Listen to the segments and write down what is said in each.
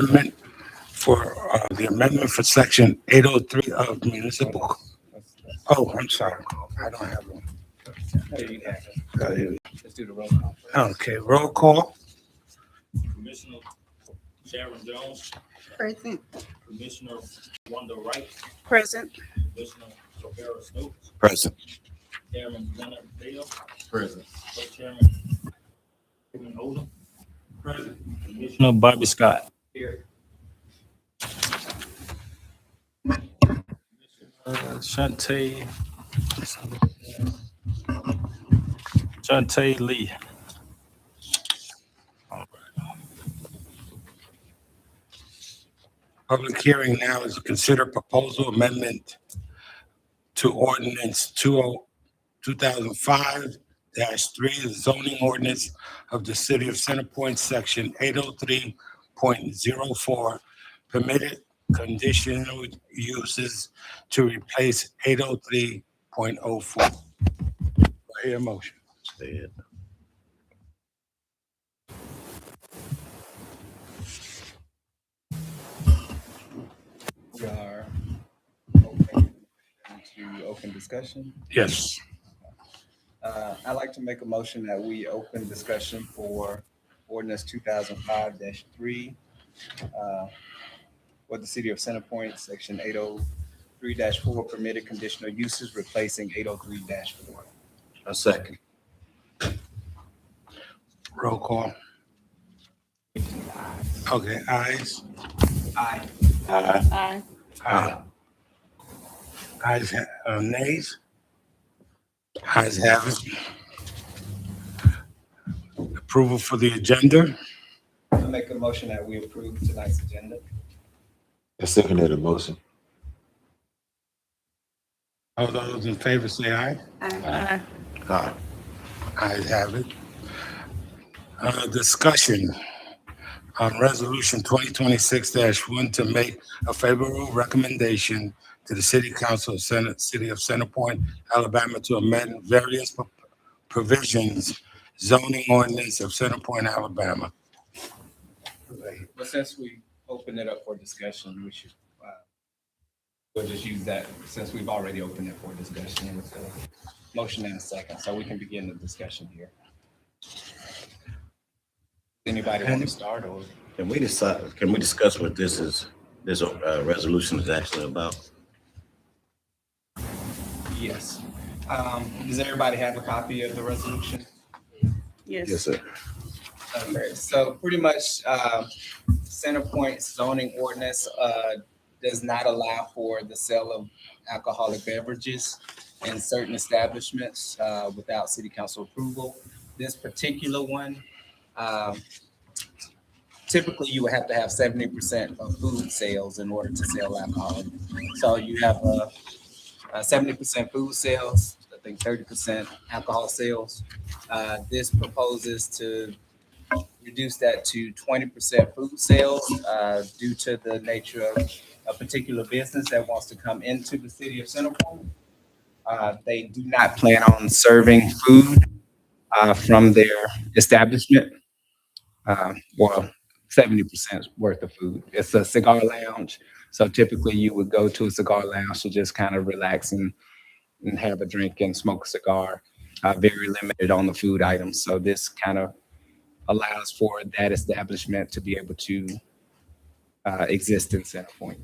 amendment for the amendment for section 803 of municipal. Oh, I'm sorry. I don't have one. Here you have it. Here. Let's do the roll call. Okay, roll call. Commissioner Sharon Jones, Present. Commissioner Wanda Wright, Present. Commissioner Roberta Stokes, Present. Chairman Leonard Dale, Present. Co-Chairman Kevin Odom, President, Commissioner Bobby Scott. Here. Shante Lee. Public hearing now is consider proposal amendment to ordinance 2005-3, the zoning ordinance of the city of Center Point, section 803.04, permitted conditional uses to replace 803.04. I hear a motion. Say it. We are open to open discussion. Yes. I'd like to make a motion that we open discussion for ordinance 2005-3 for the city of Center Point, section 803-4, permitted conditional uses, replacing 803-4. A second. Roll call. Okay, ayes. Aye. Aye. Ayes, nays? Ayes have it. Approval for the agenda. I make a motion that we approve tonight's agenda. I second that motion. All those in favor say aye. Aye. Aye. Ayes have it. Discussion on resolution 2026-1 to make a favorable recommendation to the city council of city of Center Point, Alabama, to amend various provisions zoning ordinance of Center Point, Alabama. But since we opened it up for discussion, we should, we'll just use that, since we've already opened it for discussion, with a motion in a second, so we can begin the discussion here. Anybody want to start, or? Can we discuss what this resolution is actually about? Yes. Does everybody have a copy of the resolution? Yes. sir. Okay, so pretty much, Center Point zoning ordinance, does not allow for the sale of alcoholic beverages in certain establishments, without city council approval. This particular one, typically you would have to have 70% of food sales in order to sell alcohol. So you have, 70% food sales, I think 30% alcohol sales. This proposes to reduce that to 20% food sales, due to the nature of a particular business that wants to come into the city of Center Point. They do not plan on serving food, from their establishment. Well, 70% worth of food. It's a cigar lounge. So typically you would go to a cigar lounge to just kind of relax and have a drink and smoke a cigar. Very limited on the food items. So this kind of allows for that establishment to be able to exist in Center Point.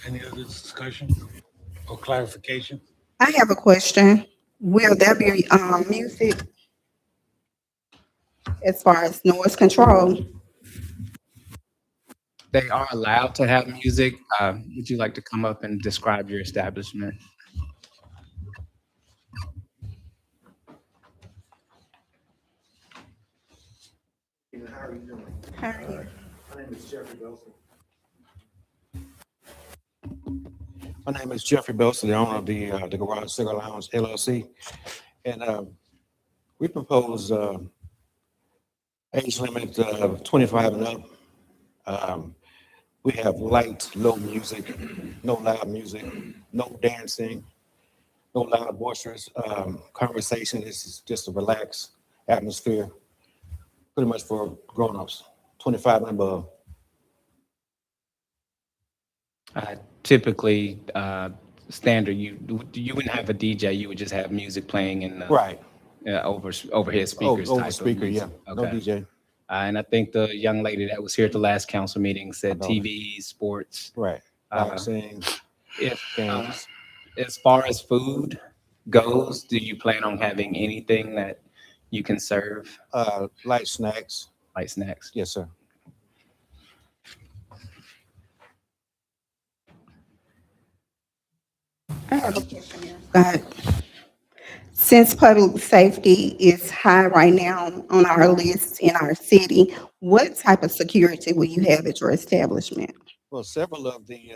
Any other discussion or clarification? I have a question. Will there be music as far as noise control? They are allowed to have music. Would you like to come up and describe your establishment? How are you doing? How are you? My name is Jeffrey Belson. The owner of the Garage Cigar Lounge LLC, and we propose age limit 25 and up. We have light, low music, no loud music, no dancing, no loud boisterous conversation. This is just a relaxed atmosphere, pretty much for grown-ups, 25 and above. Typically, standard, you wouldn't have a DJ, you would just have music playing in the Right. overhead speakers Over type of speaker, yeah. music. No Okay. DJ. And I think the young lady that was here at the last council meeting said My daughter. TV, sports. Right. Uh, Boxing, If, games. as far as food goes, do you plan on having anything that you can serve, Light snacks. like snacks? Yes, sir. I have a question here. Go ahead. Since public safety is high right now on our list in our city, what type of security will you have at your establishment? Well, several of the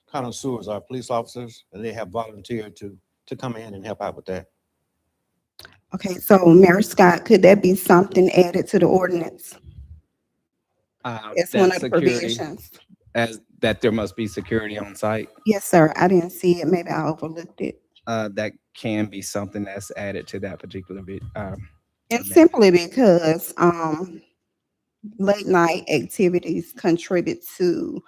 connoisseurs are police officers, and they have volunteered to come in and help out with that. Okay, so Mayor Scott, could that be something added to the ordinance? It's one That of the security, provisions. as that there must be security on site. Yes, sir. I didn't see it. Maybe I overlooked it. That can be something that's added to that particular bit. And amendment. simply because late night activities contribute to,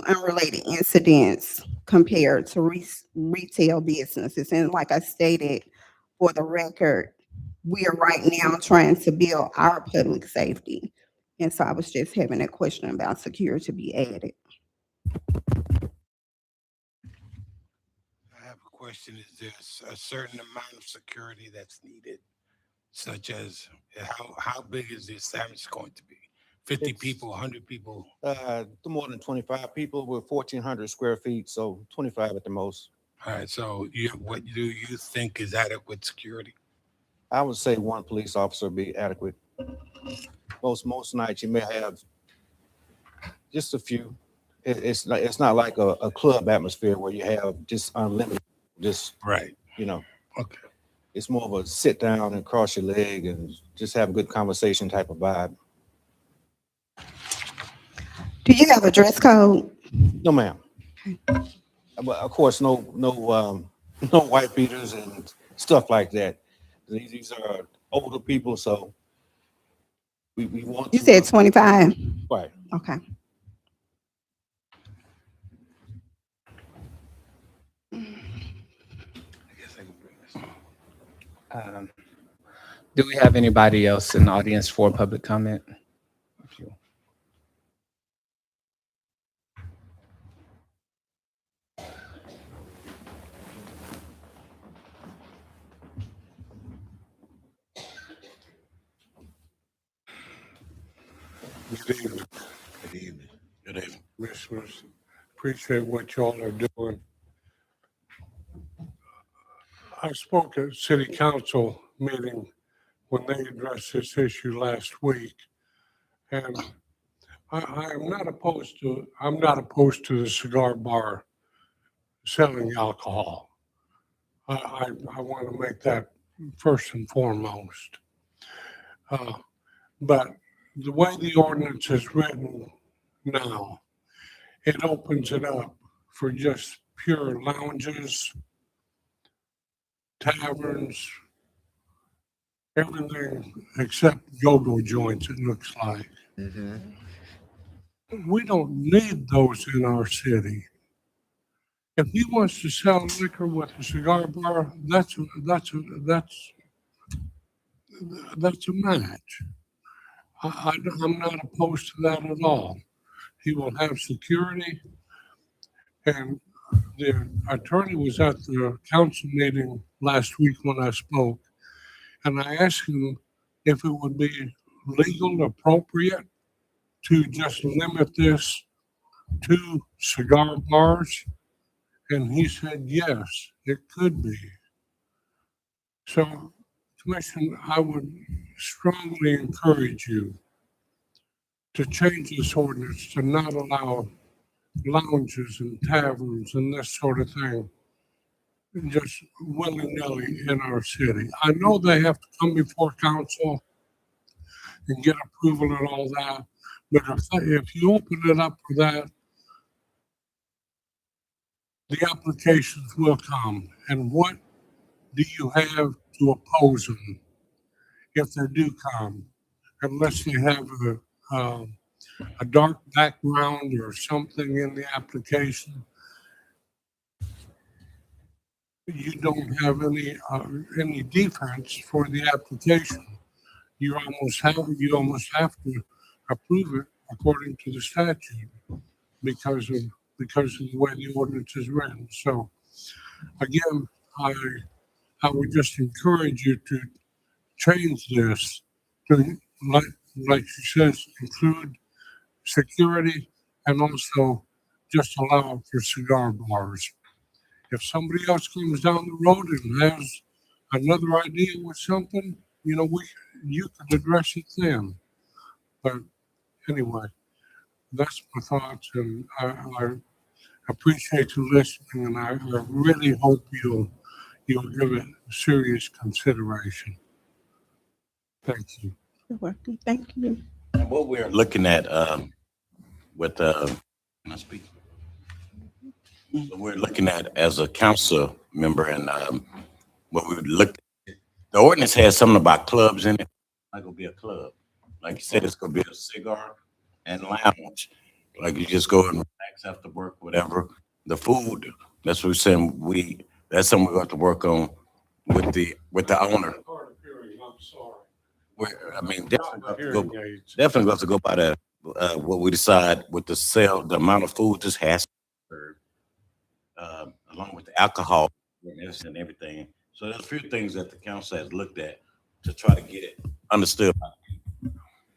unrelated incidents compared to retail businesses. And like I stated, for the record, we are right now trying to build our public safety. And so I was just having a question about security to be added. I have a question. Is there a certain amount of security that's needed? Such as how big is the establishment going to be? 50 It's- people, 100 people? More than 25 people with 1,400 square feet, so 25 at the most. All right, so what do you think is adequate security? I would say one police officer would be adequate. Most nights you may have just a few. It's not like a club atmosphere where you have just unlimited, Right, okay. it's more of a sit down and cross your leg and just have a good conversation type of vibe. Do you have a dress code? No, ma'am. But of course, no white beaters and stuff like that. These are older people, so we want You to, said 25. right. Okay. I guess I can bring this. Do we have anybody else in the audience for public comment? If you- Good evening, Good evening. Good evening. Commissioners. Appreciate what y'all are doing. I spoke at city council meeting when they addressed this issue last week. And I'm not opposed to the cigar bar selling alcohol. I want to make that first and foremost. But the way the ordinance is written now, it opens it up for just pure lounges, taverns, everything except go-go joints, it looks like. We don't need those in our city. If he wants to sell liquor with a cigar bar, that's a match. I'm not opposed to that at all. He will have security. And the attorney was at the council meeting last week when I spoke, and I asked him if it would be legal, appropriate to just limit this to cigar bars, and he said, yes, it could be. So, Commission, I would strongly encourage you to change this ordinance to not allow lounges and taverns and this sort of thing just willy-nilly in our city. I know they have to come before council and get approval and all that, but if you open it up for that, the applications will come. And what do you have to oppose them? if they do come, unless they have a dark background or something in the application. You don't have any defense for the application. You almost have to approve it according to the statute because of the way the ordinance is written. So again, I would just encourage you to change this to, like she says, include security and also just allow for cigar bars. If somebody else comes down the road and has another idea with something, you could address it then. But anyway, that's my thoughts, and I appreciate you listening, and I really hope you'll give it serious consideration. Thank you. You're welcome. Thank you. And what we're looking at, with, can I speak? So we're looking at as a council member and, what we would look, the ordinance has something about clubs in it. Like it'll be a club. Like you said, it's gonna be a cigar and lounge. Like you just go and relax after work, whatever. The food, that's what we're saying, that's something we're going to work on with the owner. I'm sorry. Definitely going to go by the, what we decide with the amount of food this has to serve, along with the alcohol and everything. So there's a few things that the council has looked at to try to get it understood.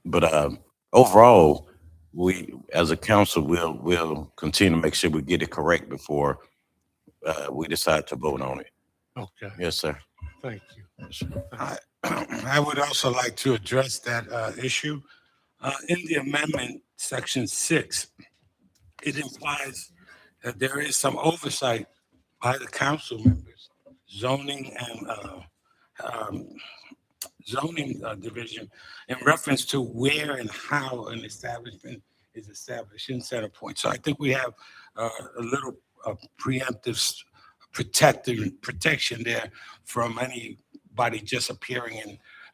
But overall, we as a council will continue to make sure we get it correct before we decide to vote on it. Okay, Yes, sir. thank you. Yes, sir. I would also like to address that issue. In the amendment, section 6, it implies that there is some oversight by the council members, zoning and zoning division in reference to where and how an establishment is established in Center Point. So I think we have a little preemptive protection there from anybody just appearing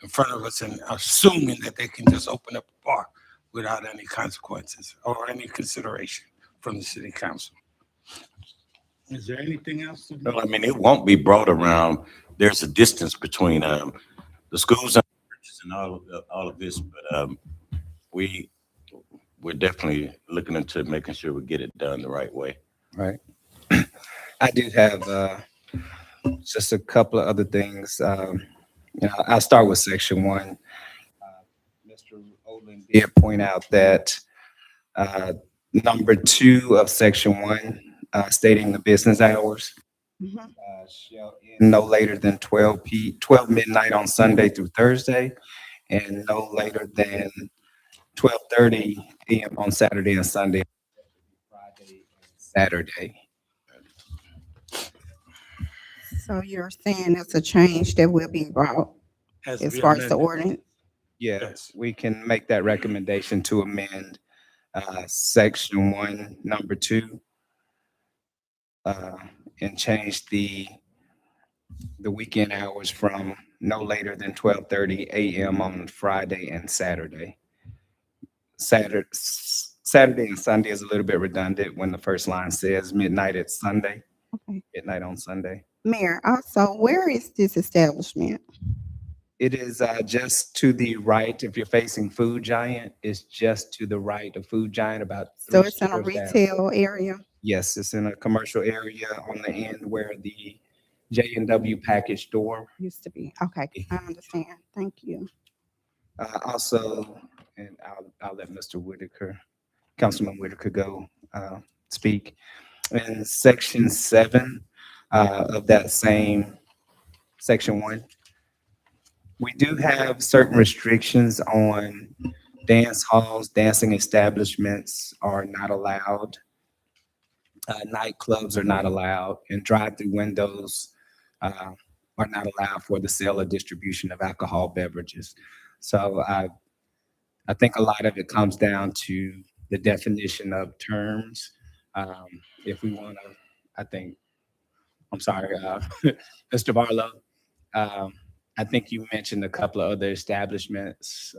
in front of us and assuming that they can just open up a bar without any consequences or any consideration from the city council. Is there anything else? No, I mean, it won't be brought around. There's a distance between the schools and churches and all of this, but we're definitely looking into making sure we get it done the right way. Right. I do have just a couple of other things. I'll start with section 1. Mr. Olin did point out that number 2 of section 1, stating the business hours Mhm. shall end no later than 12 midnight on Sunday through Thursday, and no later than 12:30 p.m. on Saturday and Sunday, Friday and Saturday. So you're saying it's a change that will be brought Has as to be far as the amended. ordinance? Yes, we can make that recommendation to amend section 1, number 2, and change the weekend hours from no later than 12:30 a.m. on Friday and Saturday. Saturday and Sunday is a little bit redundant when the first line says midnight at Sunday, Okay. midnight on Sunday. Mayor, also, where is this establishment? It is just to the right. If you're facing Food Giant, it's just to the right of Food Giant, about So 3 it's in a stores down. retail area? Yes, it's in a commercial area on the end where the J&W package store. Used to be. Okay, I understand. Thank you. Also, and I'll let Mr. Whitaker, Councilman Whitaker go speak. In section 7 of that same section 1, we do have certain restrictions on dance halls. Dancing establishments are not allowed. Nightclubs are not allowed, and drive-through windows are not allowed for the sale or distribution of alcohol beverages. So I think a lot of it comes down to the definition of terms. If we want to, I'm sorry, Mr. Barlow, I think you mentioned a couple of other establishments,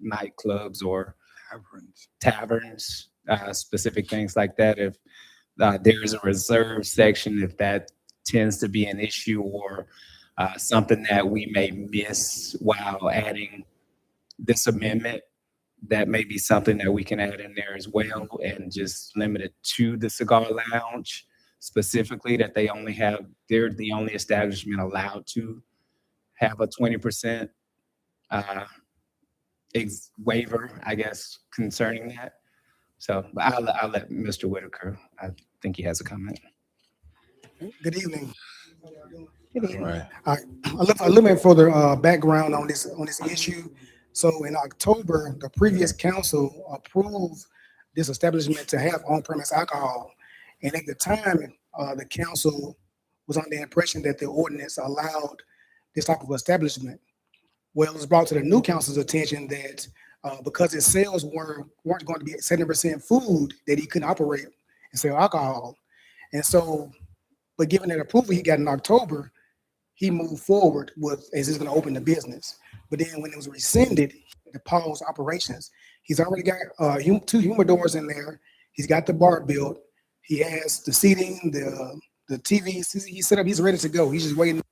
nightclubs or taverns, specific things like that. If there is a reserve section, if that tends to be an issue or something that we may miss while adding this amendment, that may be something that we can add in there as well and just limit it to the cigar lounge specifically, that they're the only establishment allowed to have a 20% waiver, I guess, concerning that. So but I'll let Mr. Whitaker, I think he has a comment. Good evening. Good evening. Right. A little bit further background on this issue. So in October, the previous council approved this establishment to have on-premise alcohol. And at the time, the council was under the impression that the ordinance allowed this type of establishment. Well, it was brought to the new council's attention that because his sales weren't going to be at 70% food, that he couldn't operate and sell alcohol. And so, but given that approval he got in October, he moved forward with as he's going to open the business. But then when it was rescinded, the pause operations, he's already got 2 humidors in there. He's got the bar built. He has the seating, the TVs. He's set up. He's ready to go. He's just waiting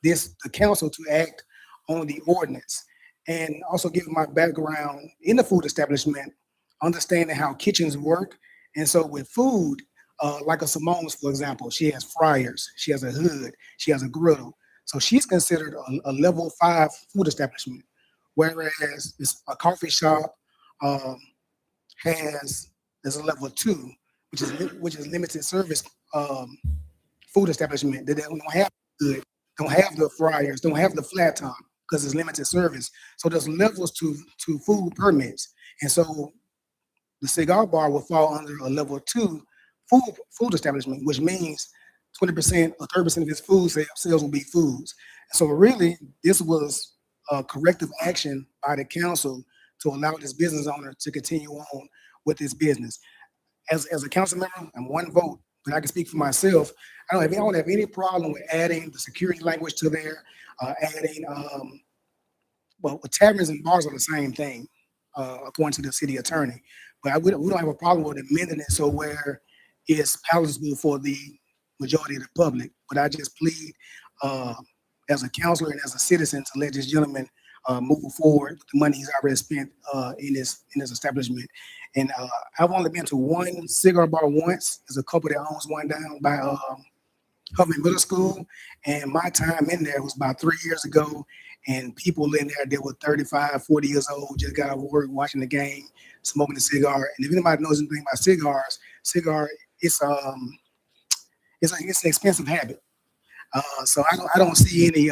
the council to act on the ordinance. And also giving my background in the food establishment, understanding how kitchens work. And so with food, like a Simone's, for example, she has fryers, she has a hood, she has a griddle. So she's considered a level 5 food establishment, whereas a coffee shop is a level 2, which is limited service food establishment. They don't have hood, don't have the fryers, don't have the flat top because it's limited service. So there's levels to food permits, and so the cigar bar will fall under a level 2 food establishment, which means 20% or 30% of his food sales will be foods. So really, this was a corrective action by the council to allow this business owner to continue on with this business. As a council member, I'm one vote, but I can speak for myself. I don't have any problem with adding the security language to there, adding, with taverns and bars are the same thing, according to the city attorney. But we don't have a problem with amending it so where it's palatable for the majority of the public. But I just plead as a counselor and as a citizen to let this gentleman move forward with the money he's already spent in his establishment. And I've only been to one cigar bar once. There's a couple that owns one down by Huffman Middle School. And my time in there was about 3 years ago. And people in there that were 35, 40 years old, just got out of work, watching the game, smoking a cigar. And if anybody knows anything about cigar, it's an expensive habit. So I don't see any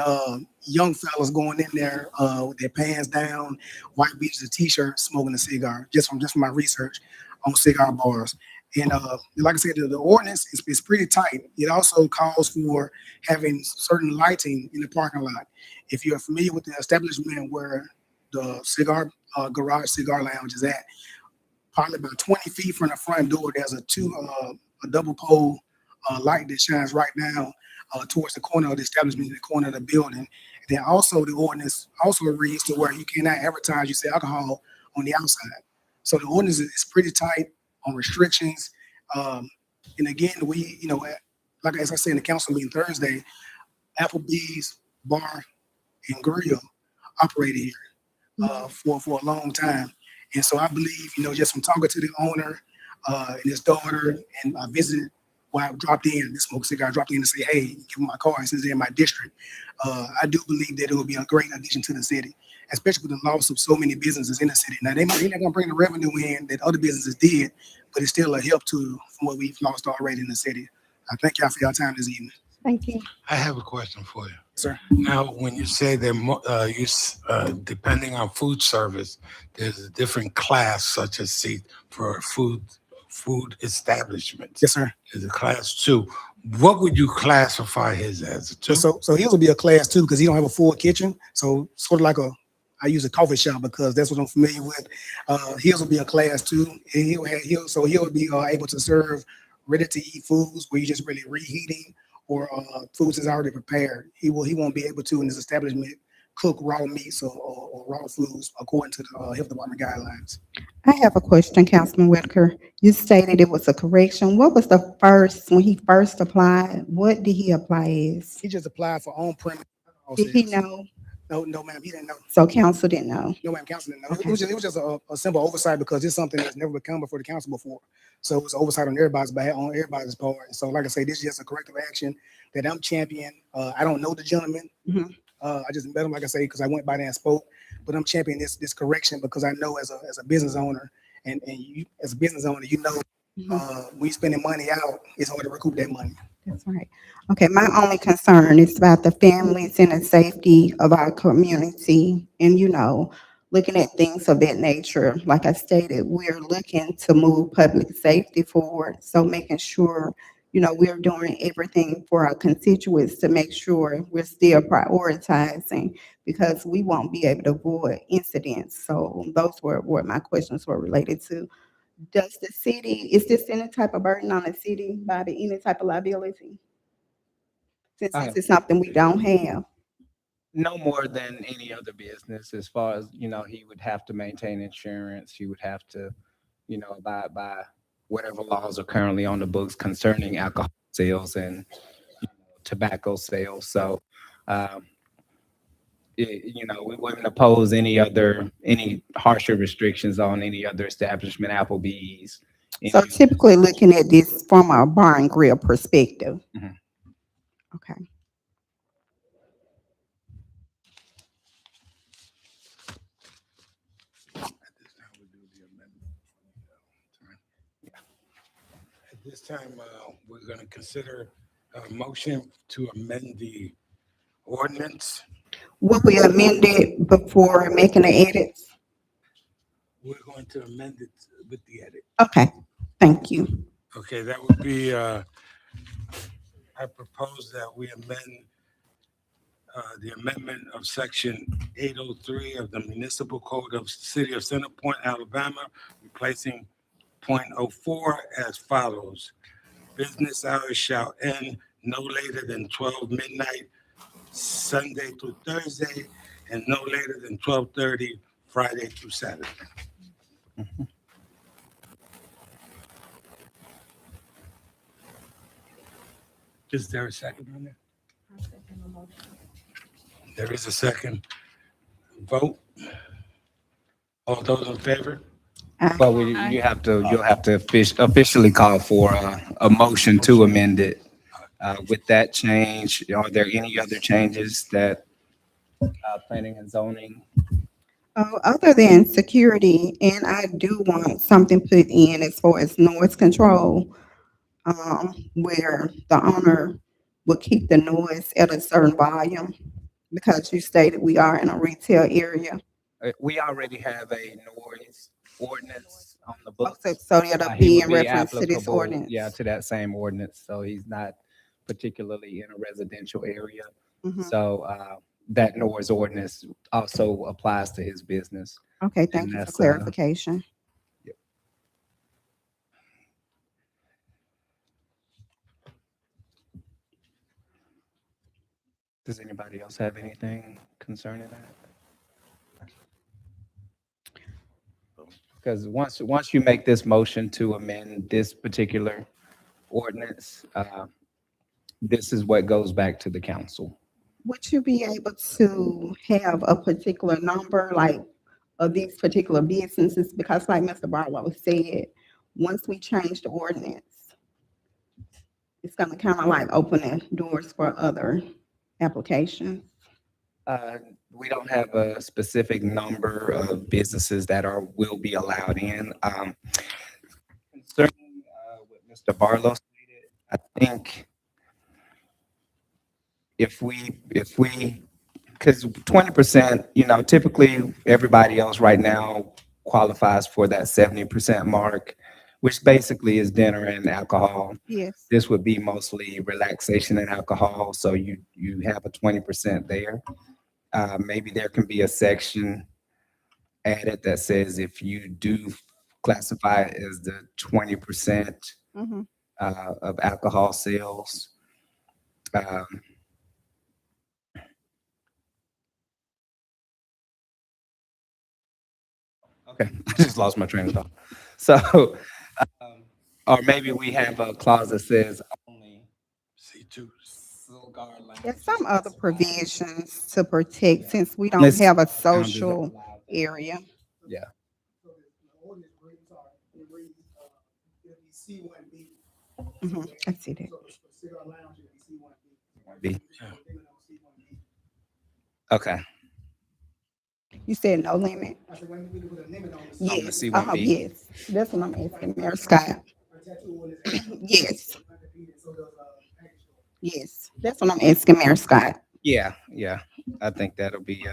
young fellas going in there with their pants down, white beaters, a t-shirt, smoking a cigar. Just from my research on cigar bars. And like I said, the ordinance is pretty tight. It also calls for having certain lighting in the parking lot. If you're familiar with the establishment where the cigar garage cigar lounge is at, probably about 20 feet from the front door, there's a double pole light that shines right now towards the corner of the establishment, the corner of the building. And then also the ordinance also reads to where you cannot advertise, you say alcohol on the outside. So the ordinance is pretty tight on restrictions. And again, like as I said in the council meeting Thursday, Applebee's Bar and Grill operated here for a long time. And so I believe, just from talking to the owner and his daughter, and I visited while I dropped in, this smoke cigar, I dropped in to say, hey, give me my card since they're in my district. I do believe that it will be a great addition to the city, especially with the loss of so many businesses in the city. Now, they're not going to bring the revenue in that other businesses did, but it's still a help from what we've lost already in the city. I thank y'all for your time this evening. Thank you. I have a question for you. Sir. Now, when you say that depending on food service, there's a different class such as seat for food establishments. Yes, sir. There's a class 2. What would you classify his as? A 2? So his will be a class 2 because he don't have a full kitchen. So sort of like I use a coffee shop because that's what I'm familiar with. His will be a class 2. And he'll be able to serve ready-to-eat foods where you're just really reheating or foods that's already prepared. He won't be able to in his establishment cook raw meats or raw foods according to the health department guidelines. I have a question, Councilman Whitaker. You stated it was a correction. What was the first, when he first applied, what did he apply as? He just applied for on-premise alcohol Did he sales. know? No, ma'am, he didn't know. So council didn't know. No, ma'am, council didn't know. Okay. It was just a simple oversight because it's something that's never come before the council before. So it was oversight on everybody's behalf, on everybody's part. So like I say, this is just a corrective action that I'm championing. I don't know the gentleman. Mhm. I just met him, like I say, because I went by there and spoke. But I'm championing this correction because I know as a business owner and you as a business owner, you know, when you're spending money out, it's hard to recoup that money. That's right. Okay, my only concern is about the families and the safety of our community and, looking at things of that nature. Like I stated, we're looking to move public safety forward. So making sure, we're doing everything for our constituents to make sure we're still prioritizing because we won't be able to avoid incidents. So those were what my questions were related to. Does the city, is this any type of burden on the city, Bobby, any type of liability? Since Uh, this is something we don't have. No more than any other business as far as, he would have to maintain insurance. He would have to, abide by whatever laws are currently on the books concerning alcohol sales and tobacco sales. So, we wouldn't oppose any harsher restrictions on any other establishment, Applebee's. So any- typically looking at this from a bar and grill perspective. Mhm. Okay. At this time, we're going to consider a motion to amend the ordinance. Will we amend it before making the edits? We're going to amend it with the edit. Okay, thank you. Okay, that would be, I propose that we amend the amendment of section 803 of the municipal code of the city of Center Point, Alabama, replacing .04 as follows. Business hours shall end no later than 12 midnight, Sunday through Thursday, and no later than 12:30, Friday through Saturday. Is there a second on that? There is a second. Vote. All those in favor? But you'll have to officially call for a motion to amend it. With that change, are there any other changes that planning and zoning? Other than security, and I do want something put in as far as noise control, where the owner will keep the noise at a certain volume, because you stated we are in a retail area. We already have a noise ordinance on the books. So that'll He be would in be reference to this applicable, ordinance. yeah, to that same ordinance. So he's not particularly in a residential area. Mhm. So that noise ordinance also applies to his business. Okay, thank and you for that's, clarification. Does anybody else have anything concerning that? Because once you make this motion to amend this particular ordinance, this is what goes back to the council. Would you be able to have a particular number, like, of these particular businesses? Because like Mr. Barlow said, once we change the ordinance, it's gonna kind of like open the doors for other applications. We don't have a specific number of businesses that will be allowed in. Concerning what Mr. Barlow stated, I think if we, because 20%, typically everybody else right now qualifies for that 70% mark, which basically is dinner and alcohol. Yes. This would be mostly relaxation and alcohol, so you have a 20% there. Maybe there can be a section added that says if you do classify it as the 20% Mhm. of alcohol sales, Okay, I just lost my train of thought. So, or maybe we have a clause that says only C2. cigar lounges. There's some other provisions to protect since we don't Unless have a lounges are social allowed there. area. Yeah, So the ordinance reads, it reads, it'll be C1B. I see that. So for cigar lounge, it'll be C1B. B. Yeah. C1B. Okay. You said no limit? I said, when we put a limit on the. On the Yes, C1B. yes. That's what I'm asking Mayor Scott. A tattoo ordinance. Yes, So does, package store. yes. That's what I'm asking Mayor Scott. Yeah, yeah. I think that'll be,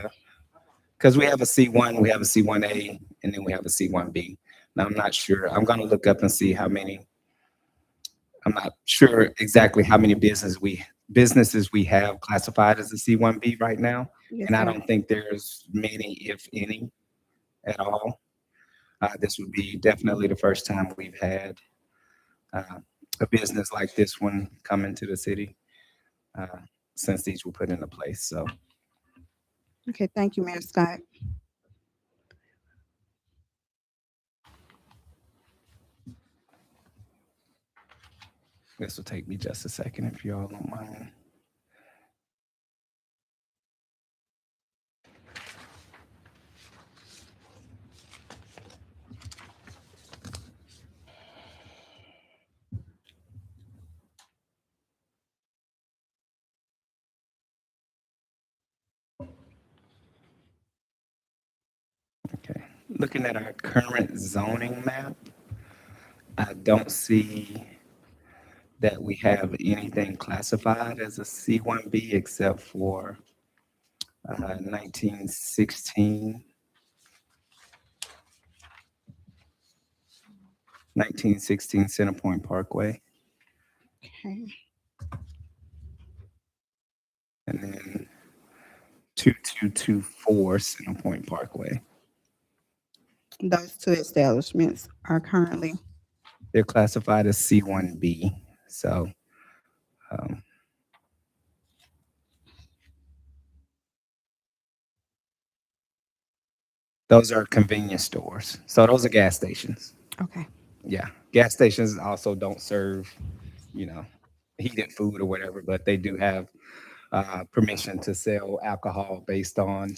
because we have a C1, we have a C1A, and then we have a C1B. Now, I'm not sure. I'm gonna look up and see how many. I'm not sure exactly how many businesses we have classified as a C1B right now. Yes, And I sir. don't think there's many, if any, at all. This would be definitely the first time we've had a business like this one come into the city since these were put into place. So, Okay, thank you, Mayor Scott. this will take me just a second if you all don't mind. Okay, looking at our current zoning map, I don't see that we have anything classified as a C1B except for 1916. 1916 Centerpoint Parkway, Okay, and then 2224 Centerpoint Parkway. those two establishments are currently, They're classified as C1B. So, um, those are convenience stores. So those are gas stations. okay, Yeah, gas stations also don't serve, heated food or whatever, but they do have permission to sell alcohol based on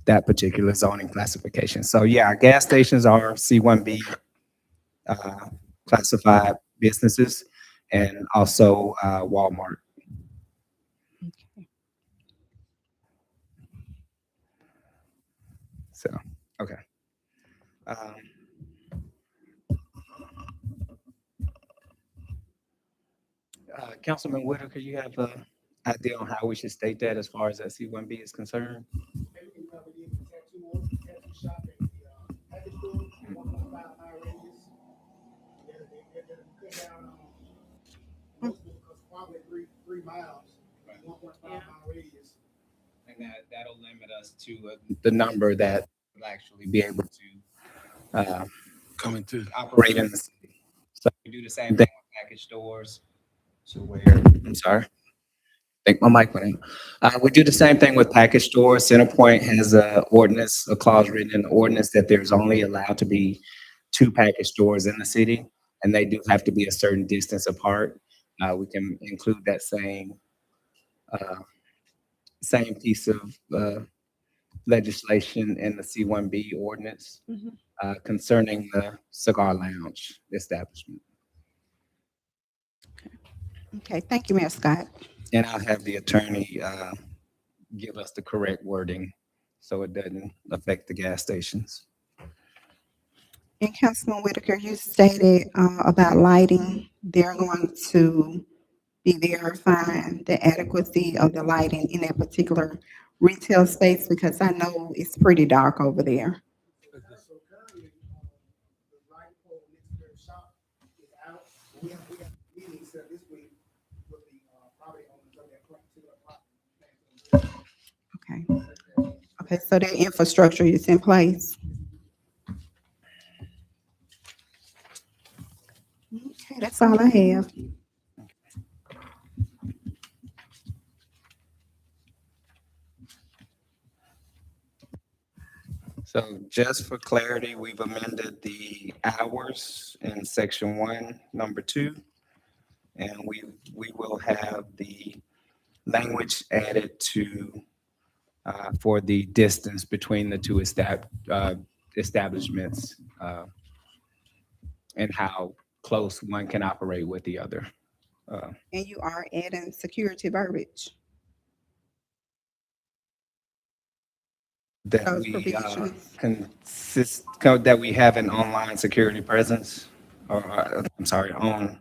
that particular zoning classification. So yeah, our gas stations are C1B classified businesses, and also Walmart. So okay. Um, Councilman Whitaker, you have an idea on how we should state that as far as that C1B is concerned? Maybe we probably did the tattoo shop and the, package store, 1.5 mile radius. They cut down on most of it, because probably three miles, 1.5 mile radius. And that'll limit us to the number that will actually be able to Coming to. operate in the city. So we do the same thing with package stores. So where, I'm sorry. I think my mic went out. We do the same thing with package stores. Centerpoint has a clause written in the ordinance that there's only allowed to be 2 package stores in the city, and they do have to be a certain distance apart. We can include that same piece of legislation in the C1B ordinance concerning the cigar lounge establishment. okay, thank you, Mayor Scott. And I'll have the attorney give us the correct wording so it doesn't affect the gas stations. And Councilman Whitaker, you stated about lighting, they're going to be verifying the adequacy of the lighting in that particular retail space, because I know it's pretty dark over there. So currently, the light pole next to their shop is out. We have meetings set this week with the, property owners of that particular property. Okay. Okay, so their infrastructure is in place. Okay, that's all I have. So just for clarity, we've amended the hours in section 1, number 2. And we will have the language added to, for the distance between the two establishments, and how close one can operate with the other. And you are adding security verbiage. That Those we provisions. that we have an online security presence, or, I'm sorry, on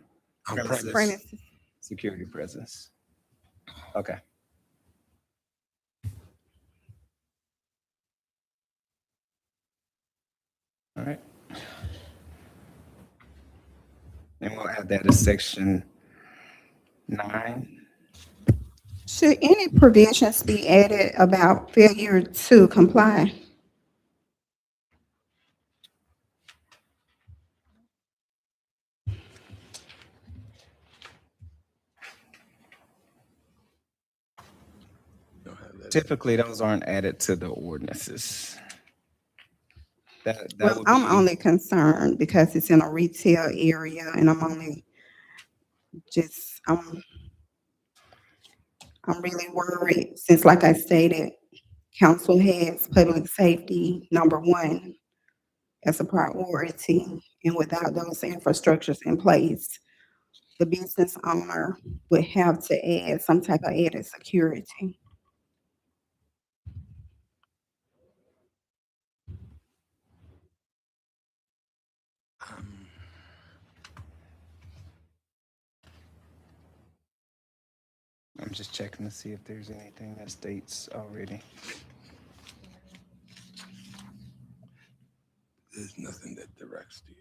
On premises Premises. security presence. Okay. All right. And we'll add that as section 9. Should any provisions be added about failure to comply? Typically, those aren't added to the ordinances. That Well, would I'm be, only concerned because it's in a retail area and I'm only just, I'm really worried since, like I stated, council has public safety number 1 as a priority. And without those infrastructures in place, the business owner would have to add some type of added security. I'm just checking to see if there's anything that states already. There's nothing that directs the,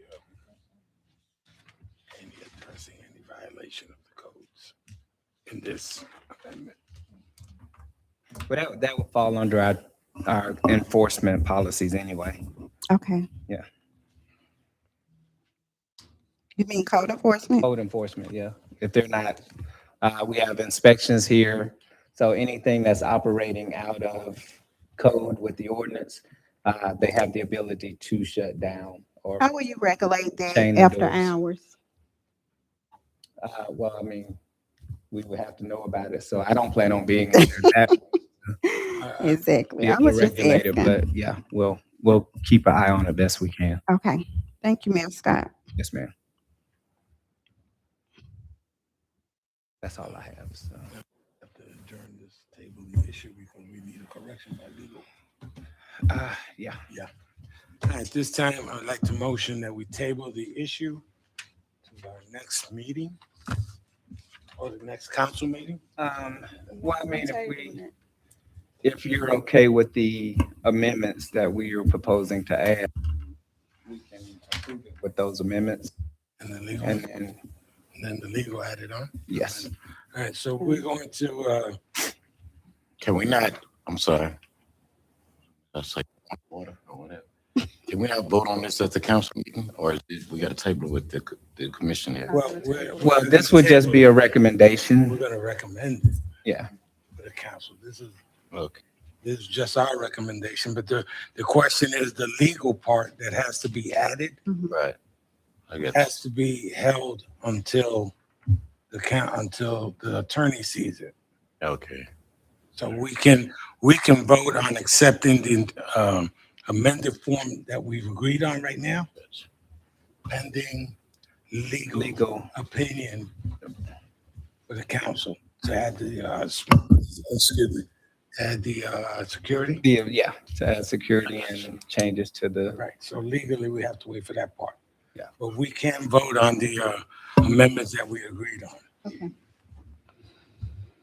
any addressing any violation of the codes in this amendment. But that would fall under our enforcement policies anyway. Okay. Yeah. You mean code enforcement? Code enforcement, yeah. If they're not, we have inspections here. So anything that's operating out of code with the ordinance, they have the ability to shut down or, How will you regulate that Chain the after doors. hours? well, I mean, we would have to know about it. So I don't plan on being there that Exactly. be I able to was just regulate it, asking. but yeah, we'll keep an eye on it best we can. Okay. Thank you, Mayor Scott. Yes, ma'am. That's all I have, so. Have to adjourn this table the issue because we need a correction by legal. Yeah. At this time, I'd like to motion that we table the issue to our next meeting or the next council meeting. Well, I mean, if you're okay with the amendments that we are proposing to add, we can approve it with those amendments. And the legal, And and then, then the legal added on. yes, All right, so we're going to, Can we not, I'm sorry. That's like water or whatever. Can we not vote on this at the council meeting or we got to table it with the commission here? well, this would just be a We're recommendation. gonna recommend it Yeah. to the council. This Okay. is just our recommendation, but the question is the legal part that has to be added Right. I get has to be held until until the attorney sees it. Okay. So we can vote on accepting the amended form that we've agreed on right now, pending legal opinion for the council to add the add the security. Yeah, to add security and changes to the, Right. So legally, we have to wait for that part. Yeah. But we can vote on the amendments that we agreed on. Okay.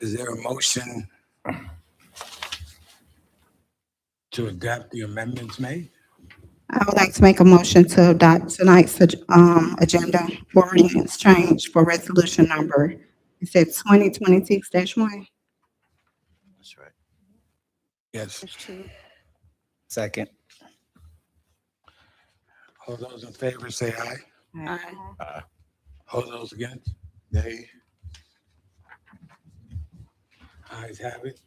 Is there a motion to adopt the amendments made? I would like to make a motion to adopt tonight's agenda for ordinance change for resolution number, it said 2026-1. That's right. Yes. second. All those in favor say aye. Aye. All those against? Nay. Ayes have it.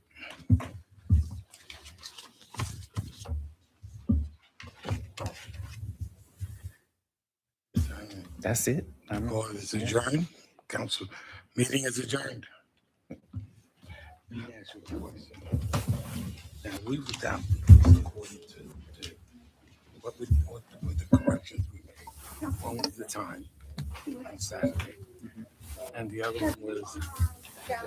That's it. Or is adjourned? Council meeting is adjourned. Let me ask you a question. Now, we was down according to what the corrections we made. One was the time on Saturday. And the other one was that